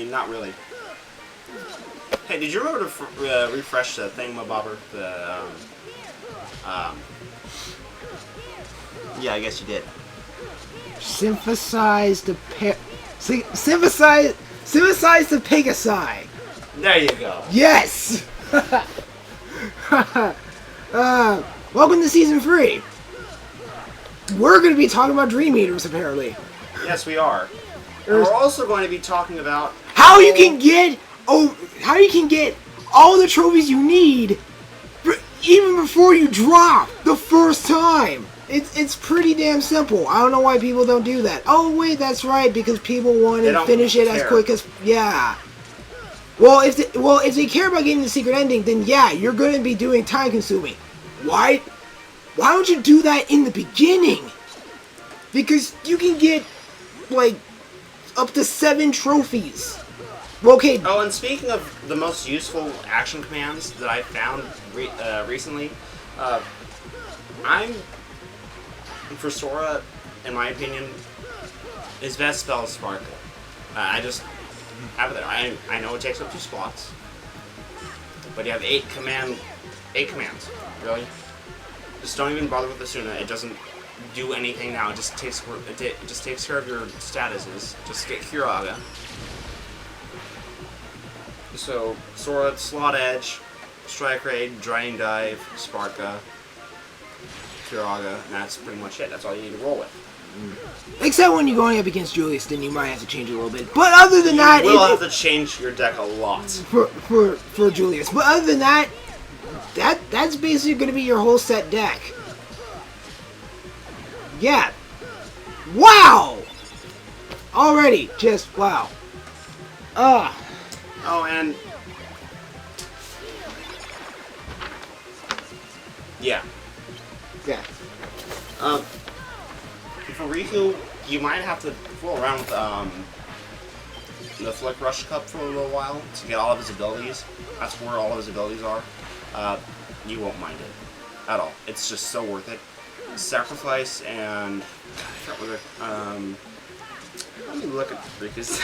mean, not really. Hey, did you remember to refresh the thingamabobber? Yeah, I guess you did. Synthesize the Pegasi. There you go. Yes. Welcome to season 3. We're going to be talking about Dream Eaters, apparently. Yes, we are. And we're also going to be talking about how you can get all the trophies you need even before you drop the first time. It's pretty damn simple. I don't know why people don't do that. Oh wait, that's right, because people want to finish it as quick as Well, if they care about getting the secret ending, then yeah, you're going to be doing time consuming. Why don't you do that in the beginning? Because you can get like up to 7 trophies. Okay. Oh, and speaking of the most useful action commands that I found recently, for Sora, in my opinion, his best spell is Sparkle. I just have it there. I know it takes up 2 spots, but you have 8 commands. Really? Just don't even bother with the Suna. It doesn't do anything now. It just takes care of your statuses. Just get Kiraga. So Sora, Slot Edge, Strike Raid, Drying Dive, Sparka, Kiraga, and that's pretty much it. That's all you need to roll with. Except when you're going up against Julius, then you might have to change it a little bit. But other than that, you will have to change your deck a lot for Julius. But other than that, that's basically going to be your whole set deck. Yeah. Wow. Already, just wow. Oh, and yeah. For Riku, you might have to fool around with the Flick Rush Cup for a little while to get all of his abilities. That's where all of his abilities are. You won't mind it at all. It's just so worth it. Sacrifice and let me look at Riku's.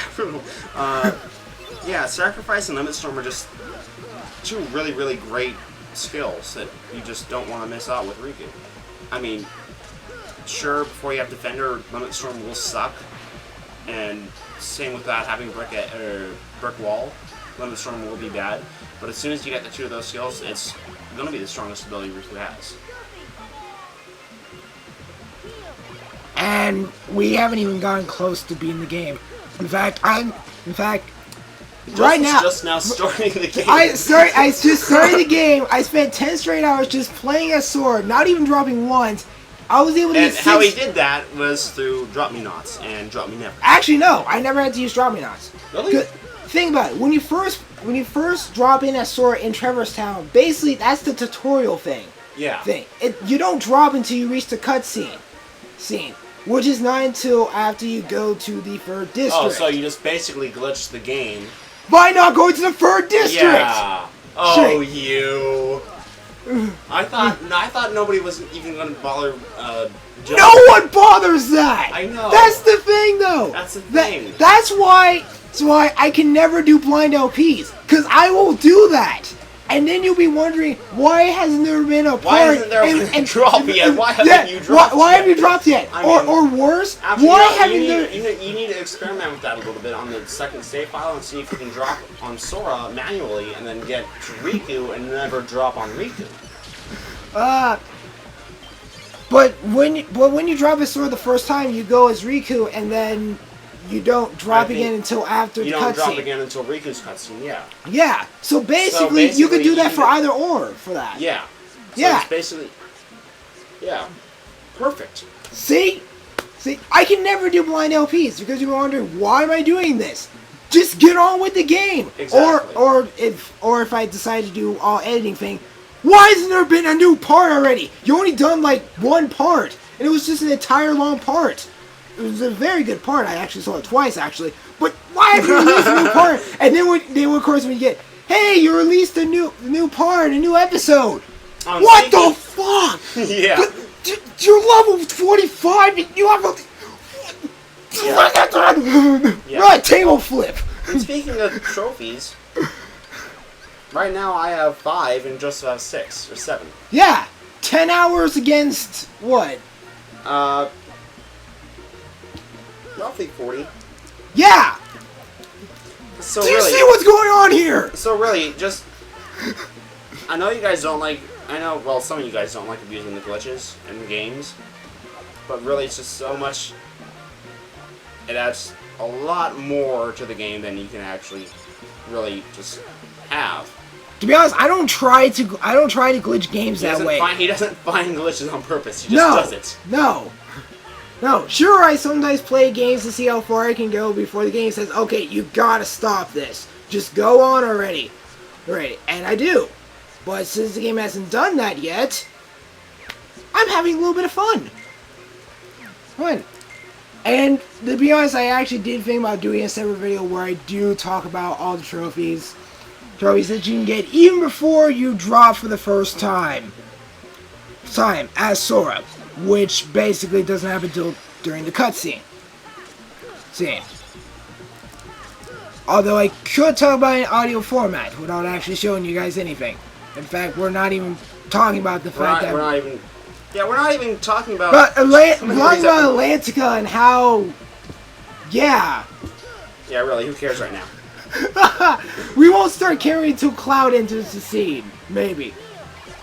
Yeah, Sacrifice and Limit Storm are just 2 really, really great skills that you just don't want to miss out with Riku. I mean, sure, before you have Defender, Limit Storm will suck, and same with that, having Brick Wall, Limit Storm will be bad, but as soon as you get the 2 of those skills, it's going to be the strongest ability Riku has. And we haven't even gotten close to beating the game. In fact, right now, just now starting the game. I just started the game. I spent 10 straight hours just playing as Sora, not even dropping once. I was able to get 6. How he did that was through Drop Me Nots and Drop Me Never. Actually, no, I never had to use Drop Me Nots. Really? Think about it. When you first drop in as Sora in Traverse Town, basically that's the tutorial thing. Yeah. You don't drop until you reach the cutscene. Which is not until after you go to the 3rd district. Oh, so you just basically glitched the game by not going to the 3rd district. Yeah. Oh, you. I thought nobody was even going to bother. No one bothers that. I know. That's the thing, though. That's the thing. That's why I can never do blind LPs, because I will do that. And then you'll be wondering, why hasn't there been a part? Why hasn't there been a drop yet? Why haven't you dropped yet? Why have you dropped yet? I mean, or worse, why haven't there... You need to experiment with that a little bit on the 2nd save file and see if you can drop on Sora manually and then get to Riku and never drop on Riku. But when you drop as Sora the first time, you go as Riku, and then you don't drop again until after the cutscene. You don't drop again until Riku's cutscene, yeah. Yeah, so basically you could do that for either or for that. Yeah. So yeah. It's basically, yeah, perfect. See, I can never do blind LPs because you're wondering, why am I doing this? Just get on with the game. Exactly. Or if I decide to do all editing thing, why hasn't there been a new part already? You only done like 1 part, and it was just an entire long part. It was a very good part. I actually saw it twice, actually. But why have you released a new part? And then of course, when you get, hey, you released a new part, a new episode. What the fuck? Yeah. You're level 45, and you have a... Yeah. Right, table flip. And speaking of trophies, right now I have 5 and just about 6 or 7. Yeah, 10 hours against what? Roughly 40. Yeah. So Do you really, see what's going on here? So really, just I know you guys don't like. I know. Well, some of you guys don't like abusing the glitches in the games, but really, it's just so much. It adds a lot more to the game than you can actually really just have. To be honest, I don't try to glitch games that way. He doesn't find glitches on purpose. He just does it. No. Sure, I sometimes play games to see how far I can go before the game says, "Okay, you gotta stop this. Just go on already." Right, and I do. But since the game hasn't done that yet, I'm having a little bit of fun. And to be honest, I actually did think about doing a separate video where I do talk about all the trophies that you can get even before you drop for the first time as Sora, which basically doesn't happen until during the cutscene. Although I could talk about it in audio format without actually showing you guys anything. In fact, we're not even talking about the fact that... We're not even talking about... But Atlantica and how... Yeah. Yeah, really, who cares right now? We won't start caring until Cloud enters the scene. Maybe.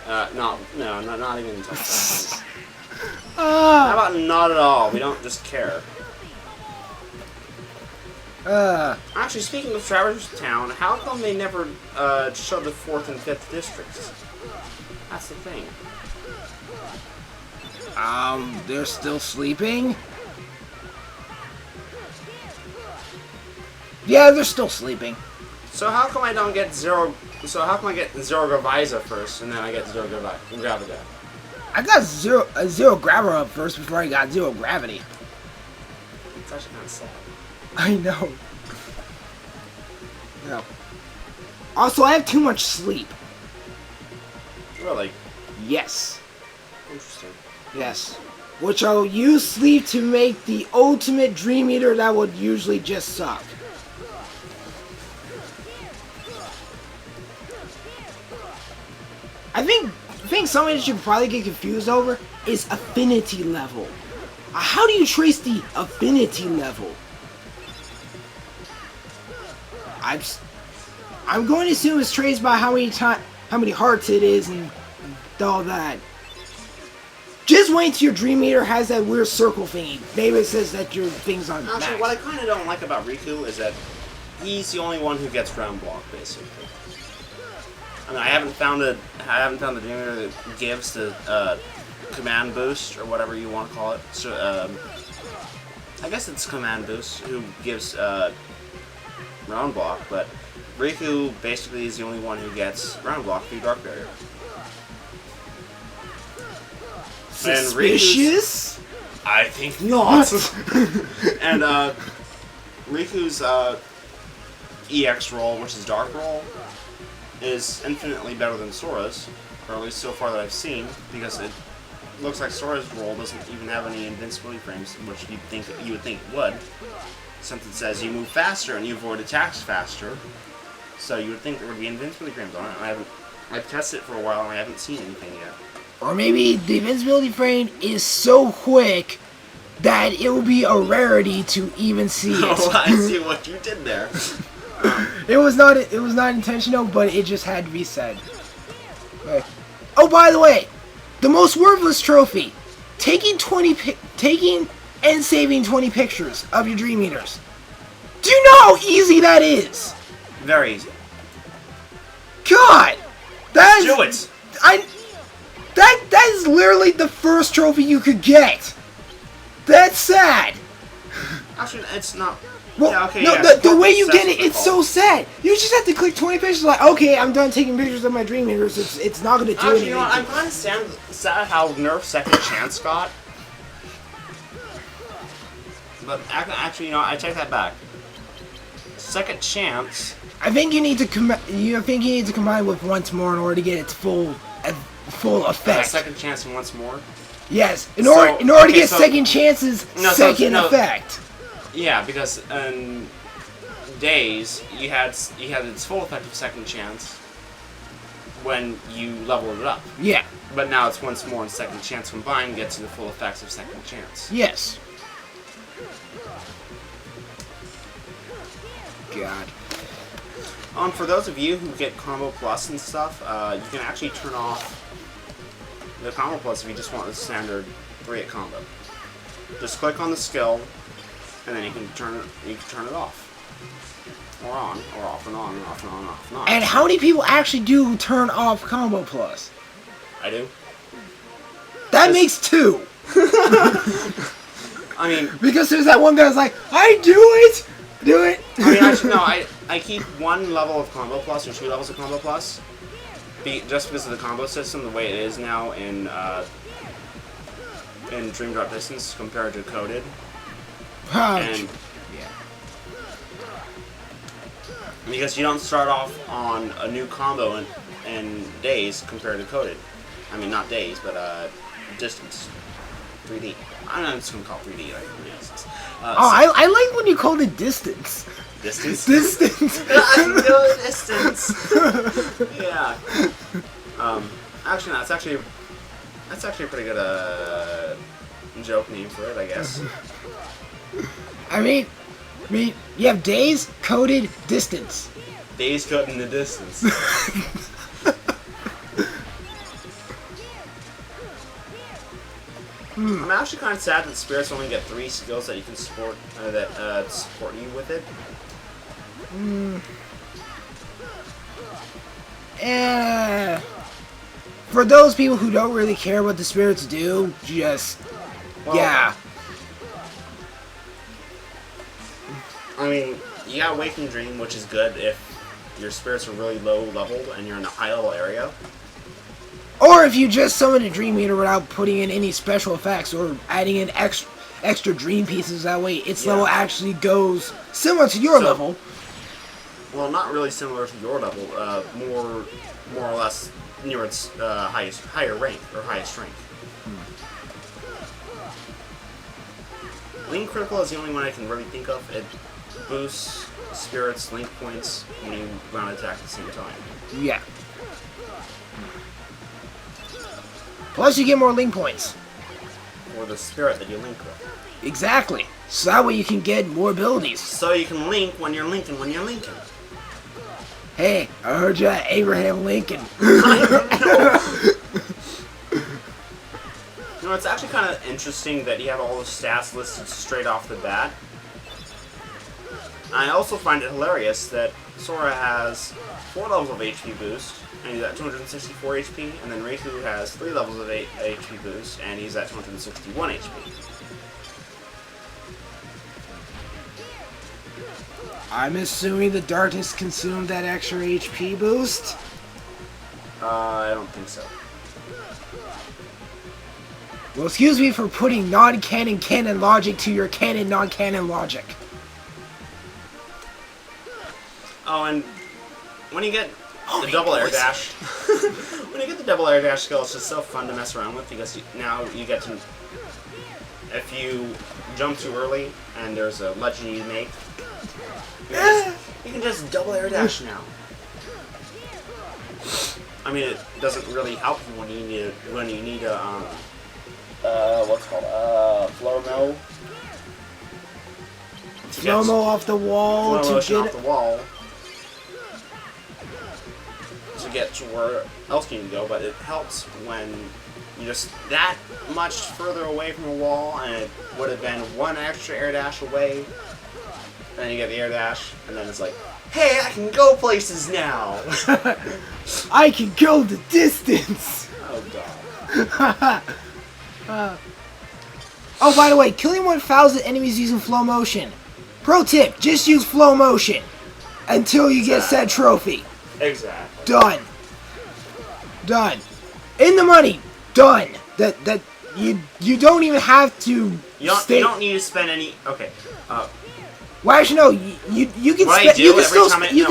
Not even talking about How about not at all? We don't just care. Actually, speaking of Traverse Town, how come they never show the 4th and 5th districts? That's the thing. They're still sleeping? Yeah, they're still sleeping. So how come I don't get Zero... So how come I get Zero Graviza first, and then I get Zero Gravida? I got Zero Grabber up first before I got Zero Gravity. It's actually kind of sad. I know. No. Also, I have too much sleep. Really? Yes. Interesting. Yes. Which I'll use sleep to make the ultimate Dream Eater that would usually just suck. I think something that you probably get confused over is affinity level. How do you trace the affinity level? I'm going to assume it's traced by how many hearts it is and all that. Just wait till your Dream Eater has that weird circle thingy. Maybe it says that your thing's on max. Actually, what I kind of don't like about Riku is that he's the only one who gets round block, basically. I mean, I haven't found the Dream Eater that gives the command boost or whatever you want to call it. So, I guess it's command boost who gives round block, but Riku basically is the only one who gets round block through Dark Barrier. Suspicious? I think not. And Riku's EX roll, which is Dark roll, is infinitely better than Sora's, or at least so far that I've seen, because it looks like Sora's roll doesn't even have any invincibility frames, which you would think it would, since it says you move faster and you avoid attacks faster. So you would think there would be invincibility frames on it. I've tested it for a while and I haven't seen anything yet. Or maybe the invincibility frame is so quick that it will be a rarity to even see it. Oh, I see what you did there. It was not intentional, but it just had to be said. Okay. Oh, by the way, the most worthless trophy: taking and saving 20 pictures of your Dream Eaters. Do you know how easy that is? Very easy. God, that is. Do it. That is literally the first trophy you could get. That's sad. Actually, it's not. Well, yeah, okay, no, yeah, the way you get it, it's so sad. You just have to click 20 pictures. Like, okay, I'm done taking pictures of my Dream Eaters. It's not gonna do anything. You know what? I'm kind of sad how nerfed Second Chance got. But actually, you know, I take that back. Second Chance. I think you need to combine with Once More in order to get its full effect. Second Chance and Once More. Yes, in order to get Second Chance's second effect. Yeah, because Days, you had its full effective second chance when you leveled it up. Yeah. But now it's once more, and second chance combined gets you the full effects of second chance. Yes. God. For those of you who get Combo Plus and stuff, you can actually turn off the Combo Plus if you just want the standard 3-hit combo. Just click on the skill, and then you can turn it off. Or on, or off and on, and off and on, and off and on. And how many people actually do turn off Combo Plus? I do. That makes 2. I mean... Because there's that one guy who's like, I do it! Do it! I mean, actually, no, I keep 1 level of Combo Plus, or 2 levels of Combo Plus, just because of the combo system, the way it is now in Dream Drop Distance compared to Coded. And... Because you don't start off on a new combo in Days compared to Coded. I mean, not Days, but Distance. 3D. I'm just going to call it 3D. Right? I like when you call it Distance. Distance? Distance. No distance. Yeah. Actually, no, that's actually a pretty good joke name for it, I guess. I mean, you have Days, Coded, Distance. Days, Coded, in the Distance. I'm actually kind of sad that Spirits only get 3 skills that you can support support you with it. For those people who don't really care what the Spirits do, yeah. I mean, you got Waking Dream, which is good if your spirits are really low leveled and you're in a high level area. Or if you just summon a Dream Eater without putting in any special effects or adding in extra dream pieces, that way its level actually goes similar to your level. Well, not really similar to your level, more or less near its higher rank or highest rank. Link Critical is the only one I can really think of. It boosts spirits, link points when you run an attack at the same time. Yeah. Plus you get more link points. Or the spirit that you link with. Exactly. So that way you can get more abilities. So you can link when you're linking when you're linking. Hey, I heard you at Abraham Lincoln. You know, it's actually kind of interesting that you have all the stats listed straight off the bat. I also find it hilarious that Sora has 4 levels of HP boost, and he's at 264 HP, and then Riku has 3 levels of HP boost, and he's at 261 HP. I'm assuming the darkness consumed that extra HP boost? I don't think so. Well, excuse me for putting non-canon canon logic to your canon non-canon logic. Oh, and when you get the double air dash, when you get the double air dash skill, it's just so fun to mess around with because now you get to, if you jump too early and there's a legend you make, you can just double air dash now. I mean, it doesn't really help you when you need a what's it called flow-mo. Flow-mo off the wall to get off the wall to get to where else you need to go, but it helps when you're just that much further away from a wall, and it would have been 1 extra air dash away, and then you get the air dash, and then it's like, hey, I can go places now! I can go the distance! Oh god. Oh, by the way, killing 1,000 enemies using flow motion. Pro tip, just use flow motion until you get said trophy. Exactly. Done. Done. In the money. Done. That you don't even have to. You don't need to spend any. Okay. Well, actually, no. You can spend. You can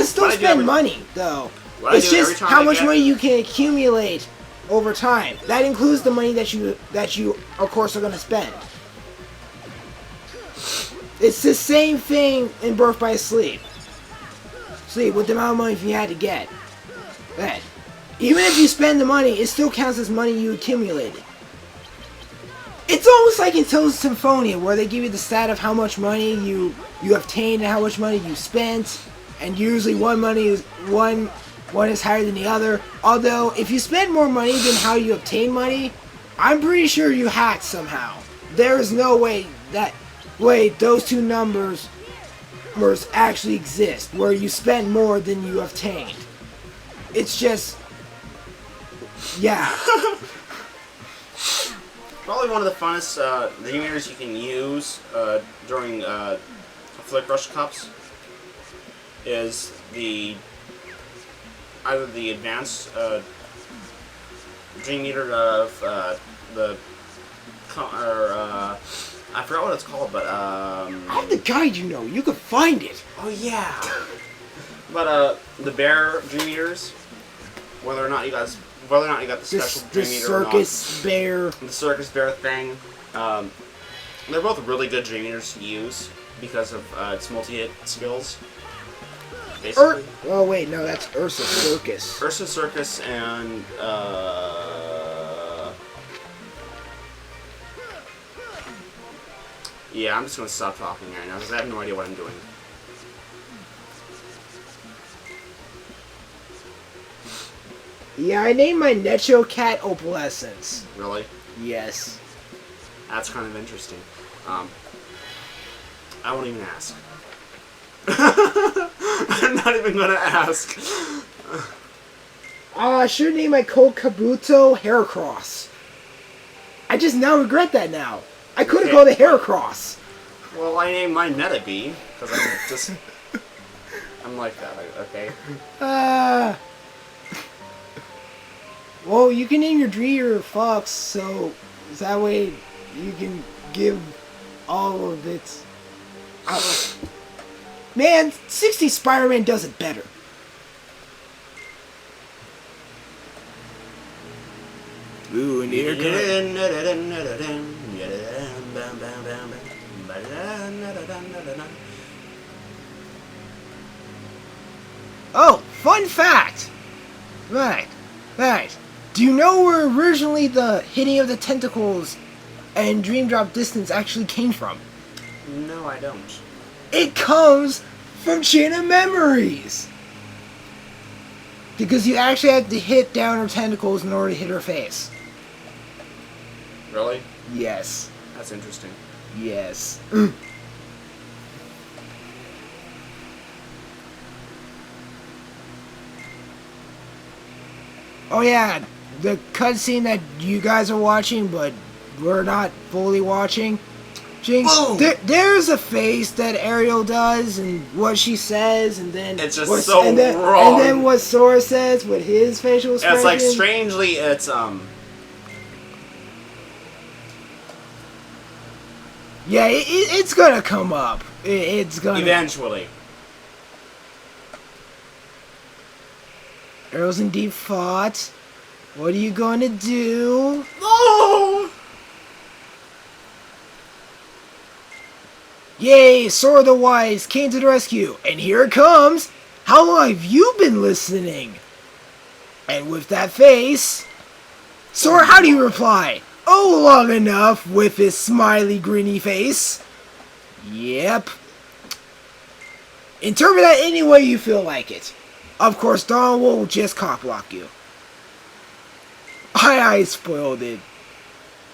still spend money though. It's just how much money you can accumulate over time. That includes the money that you of course are going to spend. It's the same thing in Birth by Sleep. See, with the amount of money you had to get. That. Even if you spend the money, it still counts as money you accumulated. It's almost like in Toad's Symphonia, where they give you the stat of how much money you obtained and how much money you spent, and usually one is higher than the other. Although, if you spend more money than how you obtain money, I'm pretty sure you hacked somehow. There is no way those two numbers actually exist, where you spend more than you obtained. It's just, yeah. Probably one of the funnest Dream Eaters you can use during Flick Rush Cups is either the advanced Dream Eater of I forgot what it's called, but I'm the guide, you know. You can find it. Oh yeah. But the bear Dream Eaters, whether or not you got the special Dream Eater or not, the circus bear thing, they're both really good Dream Eaters to use because of its multi-hit skills. Basically. Oh wait, no, that's Ursa Circus. Ursa Circus and yeah, I'm just gonna stop talking right now because I have no idea what I'm doing. Yeah, I named my Necho cat Opalescence. Really? Yes. That's kind of interesting. I won't even ask. I'm not even gonna ask. I should name my Cold Kabuto Heracross. I just now regret that now. I could have called it Heracross. Well, I named mine Metabee because I'm like that. Okay. Well, you can name your Dreer Fox, so that way you can give all of its. Man, 60 Spider-Man does it better. Ooh, and here Oh, fun fact! Right. Do you know where originally the hitting of the tentacles and Dream Drop distance actually came from? No, I don't. It comes from Chain of Memories! Because you actually had to hit down her tentacles in order to hit her face. Really? Yes. That's interesting. Yes. Oh yeah, the cutscene that you guys are watching, but we're not fully watching. Jinx, there's a face that Ariel does, and what she says, and then it's just wrong. And then what Sora says with his facial expression. It's like strangely, it's Yeah, it's gonna come up. It's gonna eventually. Ariel's in deep thought. What are you gonna do? No! Yay, Sora the Wise came to the rescue, and here it comes! How long have you been listening? And with that face... Sora, how do you reply? Oh, long enough, with his smiley, greeny face. Yep. Interpret that any way you feel like it. Of course, Donald will just cock-block you. I spoiled it.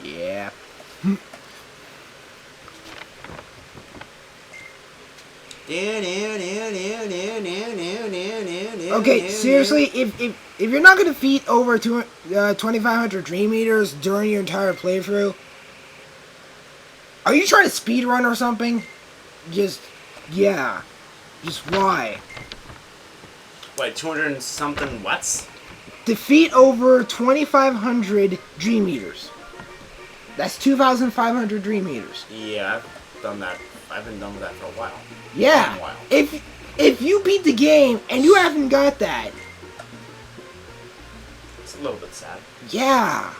Yeah. Okay, seriously, if you're not gonna defeat over 2,500 Dream Eaters during your entire playthrough, are you trying to speedrun or something? Just why? Wait, 200 and something whats? Defeat over 2,500 Dream Eaters. That's 2,500 Dream Eaters. Yeah, I've done that. I've been done with that for a while. Yeah. If you beat the game and you haven't got that, it's a little bit sad. Yeah.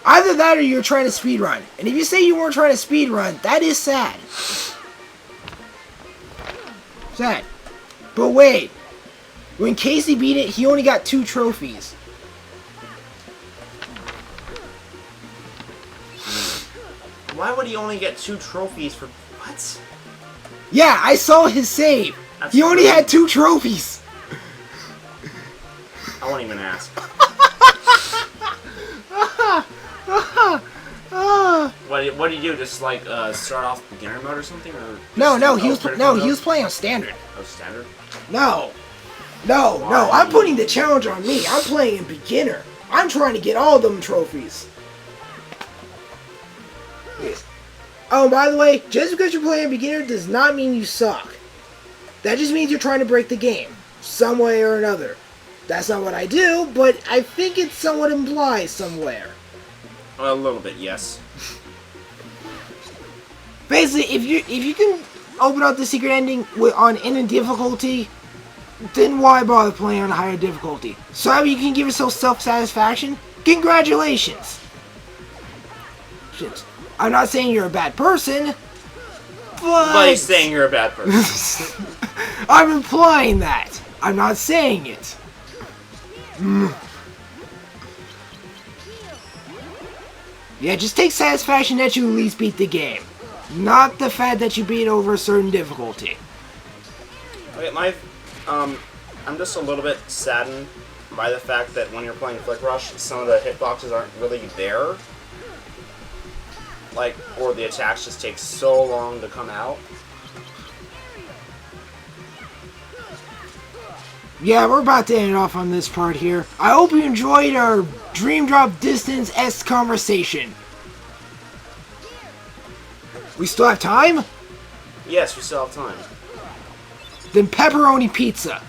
Either that or you're trying to speedrun. And if you say you weren't trying to speedrun, that is sad. Sad. But wait, when Casey beat it, he only got 2 trophies. Why would he only get 2 trophies for what? Yeah, I saw his save. That's he only had 2 trophies. I won't even ask. What do you do? Just like start off beginner mode or something? Or No, he was playing on standard. Oh, standard? No, I'm putting the challenge on me. I'm playing in beginner. I'm trying to get all them trophies. Yes. Oh, by the way, just because you're playing beginner does not mean you suck. That just means you're trying to break the game, some way or another. That's not what I do, but I think it somewhat implies somewhere. A little bit, yes. Basically, if you can open up the secret ending on any difficulty, then why bother playing on a higher difficulty? So you can give yourself self-satisfaction? Congratulations! Shit. I'm not saying you're a bad person, but he's saying you're a bad person. I'm implying that. I'm not saying it. Yeah, just take satisfaction that you at least beat the game. Not the fact that you beat over a certain difficulty. Okay, I'm just a little bit saddened by the fact that when you're playing Flick Rush, some of the hitboxes aren't really there. Like, or the attacks just take so long to come out. Yeah, we're about to end it off on this part here. I hope you enjoyed our Dream Drop Distance-esque conversation. We still have time? Yes, we still have time. Then pepperoni pizza.